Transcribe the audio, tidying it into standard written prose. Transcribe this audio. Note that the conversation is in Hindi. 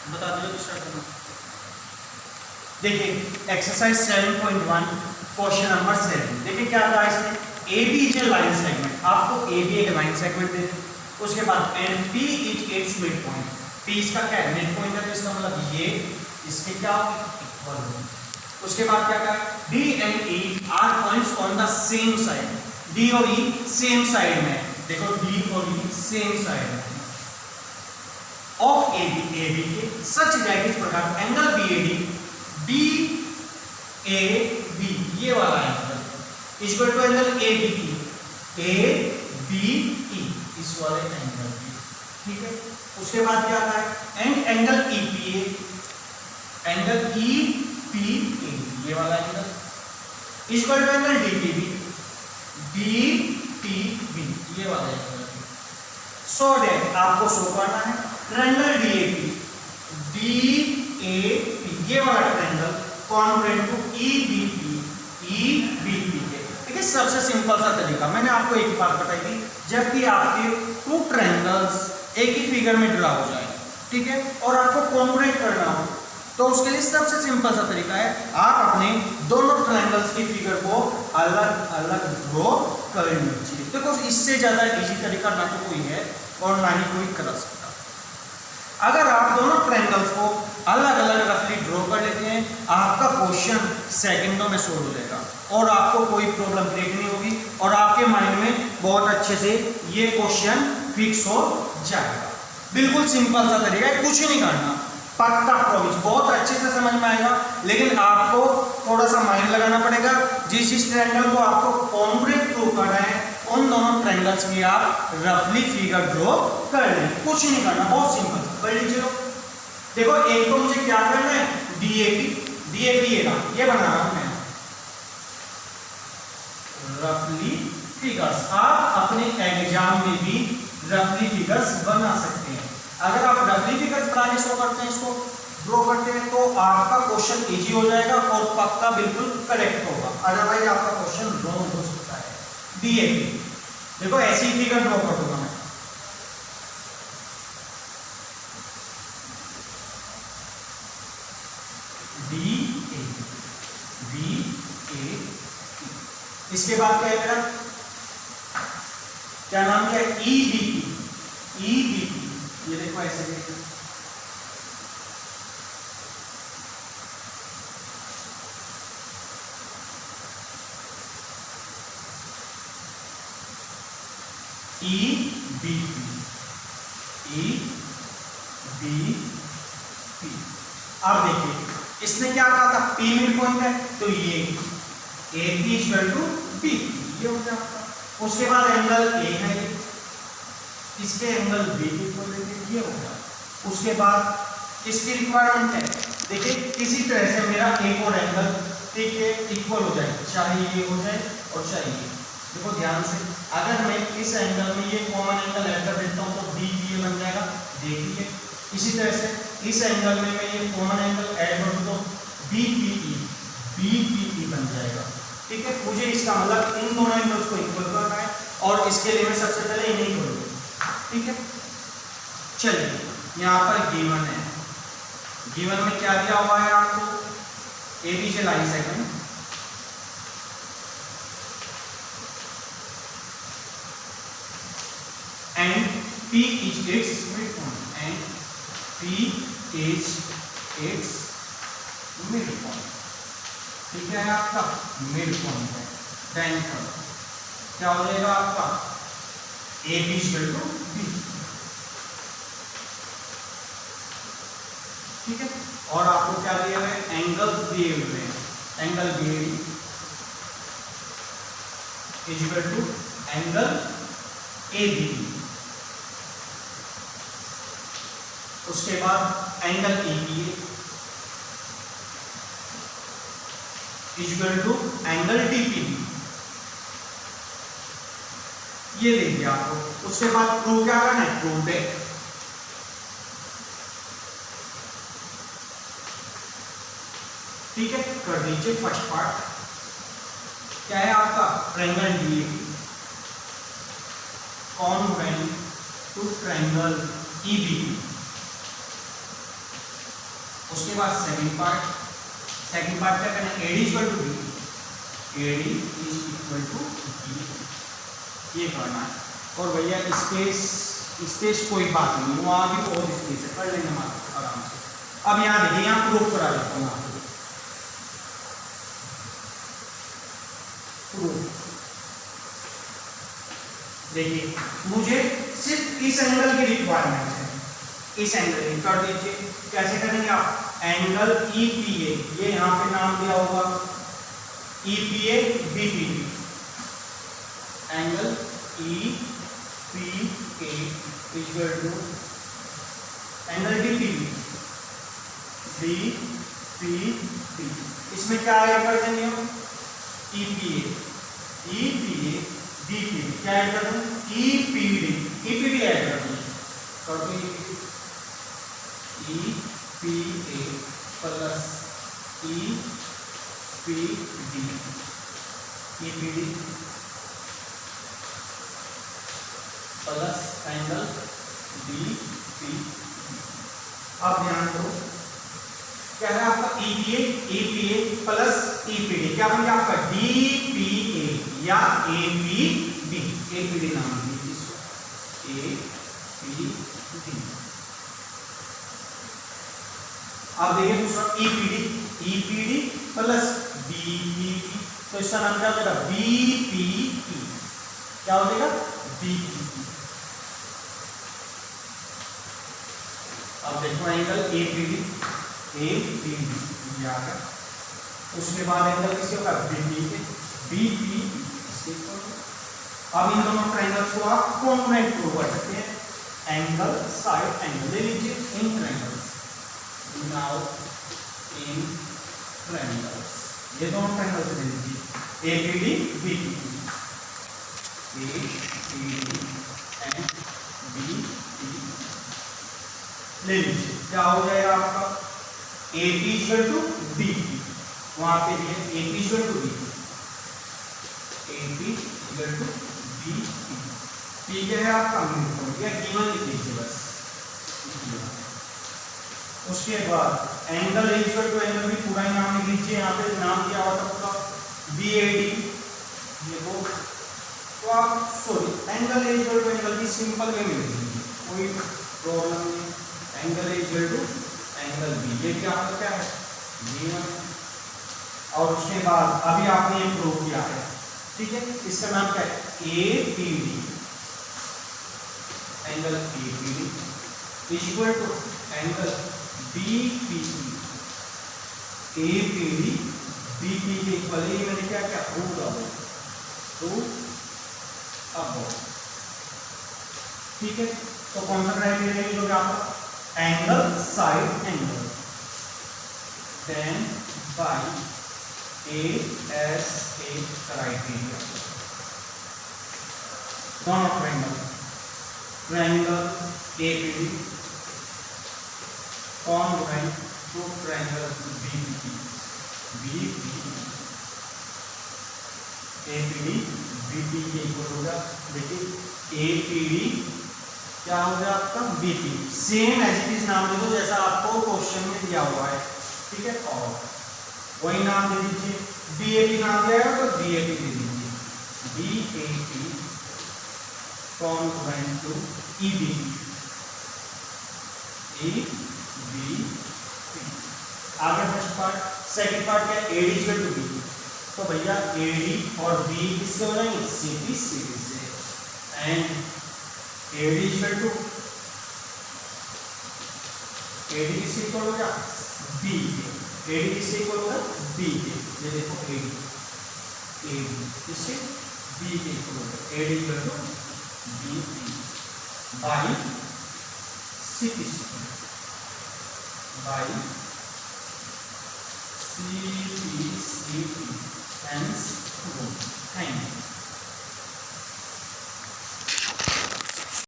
बता दीजिए स्टार्ट करना। देखिए एक्सरसाइज 7.1 क्वेश्चन नंबर 7। देखिए क्या कहा इसने, A B is a line segment. आपको ए बी एक लाइन सेगमेंट दे, उसके बाद and P is its midpoint. P इसका क्या है, मिड पॉइंट है, तो इसका मतलब ये इसके क्या इक्वल हो। उसके बाद क्या कहा, D and E are points on the same side. D और ई सेम साइड में, देखो डी और ई सेम साइड में ऑफ ए बी के सच दैट इस प्रकार angle B A D B A B ये वाला angle equal to angle A B E इस वाले एंगल की, ठीक है। उसके बाद क्या आता है, and angle E P A, angle E P A ये वाला angle equal to angle D P B ये वाला एंगल। सो दैट आपको शो करना है ट्रायंगल डी ए पी ये वाला triangle congruent to E B P के। ठीक है, सबसे सिंपल सा तरीका मैंने आपको एक बात बताई थी, जबकि आपके टू ट्रायंगल्स एक ही फिगर में ड्रा हो जाए, ठीक है, और आपको कॉन्ग्रुएंट करना हो, तो उसके लिए सबसे सिंपल सा तरीका है, आप अपने दोनों ट्रायंगल्स की फिगर को अलग अलग ड्रॉ कर लीजिए। देखो इससे ज्यादा इजी तरीका ना तो कोई है और ना ही कोई कर सकता। अगर आप दोनों ट्रायंगल्स को अलग अलग रफली ड्रॉ कर लेते हैं, आपका क्वेश्चन सेकंडों में सोल्व हो जाएगा और आपको कोई प्रॉब्लम क्रिएट नहीं होगी और आपके माइंड में बहुत अच्छे से ये क्वेश्चन फिक्स हो जाएगा। बिल्कुल सिंपल सा तरीका है, कुछ नहीं करना, पक्का प्रॉमिस, बहुत अच्छे से समझ में आएगा। लेकिन आपको थोड़ा सा माइंड लगाना पड़ेगा। जिस ट्रायंगल को आपको कॉन्ग्रुएंट ड्रॉ करना है, उन दोनों ट्रायंगल्स की आप रफली फिगर ड्रॉ कर लें, कुछ नहीं करना, बहुत सिंपल कर लीजिए। देखो एक तो मुझे क्या करना है, डीएपी ये बना रहा हूं मैं रफली फिगर्स। आप अपने एग्जाम में भी रफली फिगर्स बना सकते हैं। अगर आप रफली फिगर्स बनाने शो करते हैं, इसको ड्रॉ करते हैं, तो आपका क्वेश्चन इजी हो जाएगा और पक्का बिल्कुल करेक्ट होगा। अदरवाइज आपका क्वेश्चन रॉन्ग हो सकता है। डीएपी देखो ऐसी फिगर ड्रॉ कर दूंगा मैं, इसके बाद क्या है मेरा, क्या नाम क्या है, ईबीपी। ये देखो ऐसे ईबीपी अब देखिए इसने क्या कहा था, पी मिड पॉइंट है, तो ये A P equal to B ये हो गया आपका। उसके बाद एंगल ए है, इसके एंगल बी इक्वल ये हो गया। उसके बाद इसकी रिक्वायरमेंट है, देखिए किसी तरह से मेरा एक और एंगल, ठीक है, इक्वल हो जाए, चाहे ये हो जाए और चाहे ये। देखो ध्यान से, अगर मैं इस एंगल में ये कॉमन एंगल ऐड कर देता हूँ तो बी ये बन जाएगा, देखिए। इसी तरह से इस एंगल में मैं ये कॉमन एंगल ऐड कर दूँ तो बी पी बन जाएगा, ठीक है। मुझे इसका मतलब इन दोनों एंगल्स को इक्वल करना है और इसके लिए मैं सबसे पहले इन्हें इक्वल करूंगा, ठीक है। चलिए यहाँ पर गिवन है, गिवन में क्या दिया हुआ है आपको, एबी से line segment, and P is its midpoint, and P is its midpoint, ठीक है, आपका मिड पॉइंट है। देन क्या हो जाएगा आपका A B equal to B, ठीक है। और आपको क्या दिया हुआ है, एंगल्स दिए हुए हैं, angle B equal to angle A B, उसके बाद angle E B equal to angle D P, ये दे दिया आपको। उसके बाद प्रूव क्या करना है, प्रूव पे, ठीक है, कर दीजिए। फर्स्ट पार्ट क्या है आपका, triangle D congruent to triangle E B P. उसके बाद सेकंड पार्ट क्या करना है, AD equal to B, AD equal to B, ये करना है। और भैया स्पेस कोई बात नहीं, वहां भी बहुत स्पेस है, कर लेंगे आराम से। अब यहाँ देखिए, यहाँ प्रूफ करा देता हूँ आपको। देखिए, मुझे सिर्फ इस एंगल की रिक्वायरमेंट है, इस एंगल की कर दीजिए। कैसे करेंगे आप, एंगल EPA, ये यहाँ पे नाम दिया होगा EPA BPP, angle EPA equal to angle DPB, इसमें क्या ऐड कर देंगे हम, EPA BPB, क्या ऐड कर दें, EPD ऐड कर देंगे, कर दो EPA plus EPD plus angle DPB। अब ध्यान दो, क्या है आपका EPA प्लस EPD, क्या बन गया आपका DPA या APD नाम दीजिए इसको, APD। अब देखिए दूसरा EPD प्लस BPP, तो इसका नाम क्या हो जाएगा, BPE, क्या हो जाएगा, BPE। अब देखो एंगल APD ये आ गया, उसके बाद एंगल किसके होगा, BPE। अब इन दोनों ट्रायंगल्स को आप कॉन्ग्रुएंट प्रूव कर सकते हैं, एंगल साइड एंगल ले लीजिए इन ट्रायंगल्स, नाउ इन ट्रायंगल्स, ये दोनों ट्रायंगल्स ले लीजिए, APD BPE एंड BPE ले लीजिए। क्या हो जाएगा आपका, AP इक्वल टू BP, वहां पे दिया AP equal to BP, AP equal to BP, ठीक है आपका मिडपॉइंट या गिवन लिख लीजिए बस। उसके बाद एंगल इक्वल टू एंगल भी पूरा ही नाम लिख लीजिए, यहाँ पे नाम दिया हुआ था पूरा BAD, ये वो, तो आप sorry angle equal to angle भी सिंपल वे में लिख लीजिए, कोई प्रॉब्लम नहीं। Angle equal to angle B, ये क्या आपका क्या है, B1। और उसके बाद अभी आपने ये प्रूव किया है, ठीक है, इसका नाम क्या है, APD, angle APD equal to angle BPE, APD BPE के इक्वल, ये मैंने क्या क्या प्रूव किया, ठीक है। तो कौन सा क्राइटेरिया यूज हो गया आपका, angle side angle, then by ASA criteria, दोनों triangle APD congruent to triangle BPE, APD BPE के इक्वल होगा। देखिए APD क्या हो गया आपका, BPE, same as it is नाम दे दो जैसा आपको क्वेश्चन में दिया हुआ है, ठीक है, और वही नाम दे दीजिए। BAP नाम दिया है तो BAP दे दीजिए, BAP कॉन्ग्रुएंट टू EBP, आगे फर्स्ट पार्ट। सेकंड पार्ट क्या है, AD इक्वल टू B, तो भैया AD और B किससे हो जाएंगे, CP से, and AD equal to AD किससे इक्वल हो गया, B के, AD किससे इक्वल होगा, B के, ये देखो AD किससे, B के इक्वल होगा, AD equal to BP by CP, by CP, hence 2। Thank you.